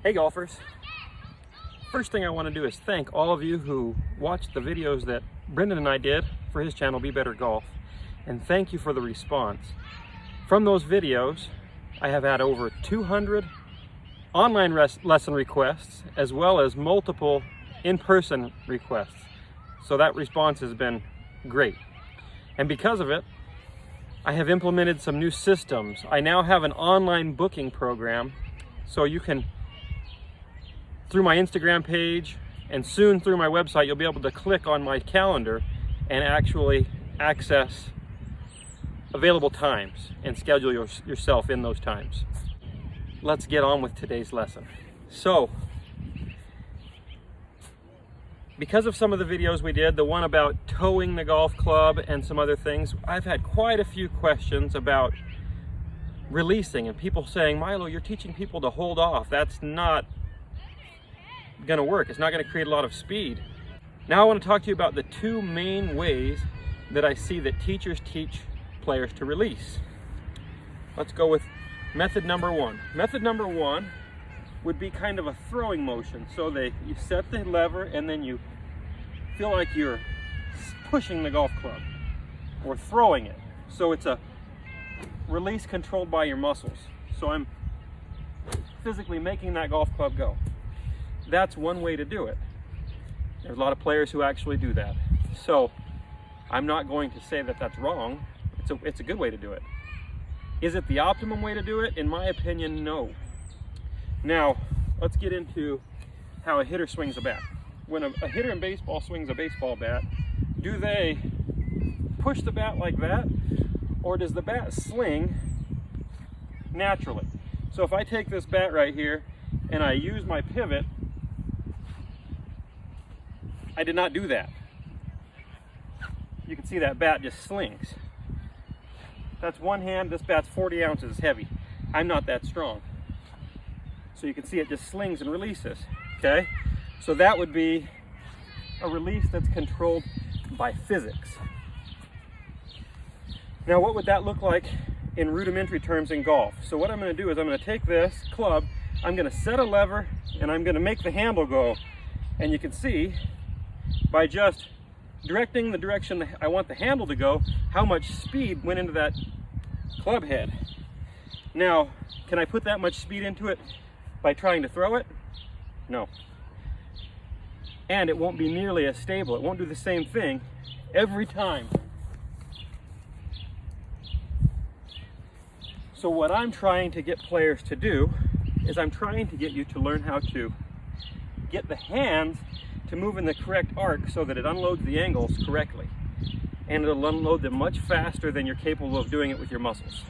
Hey golfers, first thing I want to do is thank all of you who watched the videos that Brendan and I did for his channel Be Better Golf, and thank you for the response. From those videos I have had over 200 online lesson requests as well as multiple in-person requests, so that response has been great. And because of it, I have implemented some new systems. I now have an online booking program, so you can, through my Instagram page and soon through my website, you'll be able to click on my calendar and actually access available times and schedule yourself in those times. Let's get on with today's lesson. So, because of some of the videos we did, the one about towing the golf club and some other things, I've had quite a few questions about releasing and people saying, Milo, you're teaching people to hold off. That's not gonna work. It's not gonna create a lot of speed. Now I want to talk to you about the two main ways that I see that teachers teach players to release. Let's go with method number one. Method number one would be kind of a throwing motion. So you set the lever and then you feel like you're pushing the golf club or throwing it. So it's a release controlled by your muscles. So I'm physically making that golf club go. That's one way to do it. There's a lot of players who actually do that. So I'm not going to say that that's wrong. It's a good way to do it. Is it the optimum way to do it? In my opinion, no. Now, let's get into how a hitter swings a bat. When a hitter in baseball swings a baseball bat, do they push the bat like that, or does the bat sling naturally? So if I take this bat right here and I use my pivot, I did not do that. You can see that bat just slings. That's one hand. This bat's 40 ounces heavy. I'm not that strong. So you can see it just slings and releases, okay? So that would be a release that's controlled by physics. Now what would that look like in rudimentary terms in golf? So what I'm gonna do is I'm gonna take this club, I'm gonna set a lever, and I'm gonna make the handle go. And you can see, by just directing the direction I want the handle to go, how much speed went into that club head. Now, can I put that much speed into it by trying to throw it? No. And it won't be nearly as stable. It won't do the same thing every time. So what I'm trying to get players to do is I'm trying to get you to learn how to get the hands to move in the correct arc so that it unloads the angles correctly. And it'll unload them much faster than you're capable of doing it with your muscles.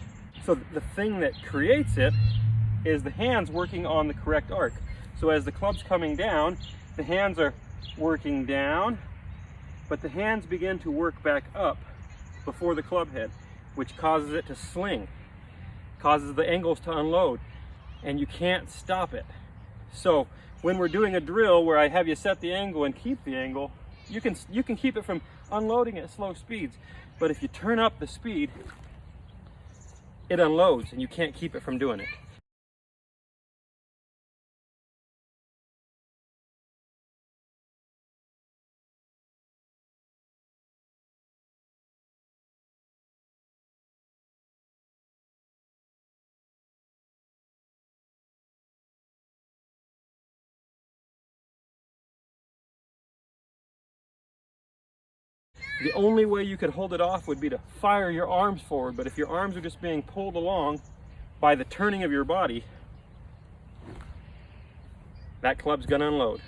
So the thing that creates it is the hands working on the correct arc. So as the club's coming down, the hands are working down, but the hands begin to work back up before the club head, which causes it to sling, causes the angles to unload, and you can't stop it. So when we're doing a drill where I have you set the angle and keep the angle, you can keep it from unloading at slow speeds. But if you turn up the speed, it unloads and you can't keep it from doing it. The only way you could hold it off would be to fire your arms forward, but if your arms are just being pulled along by the turning of your body, that club's gonna unload.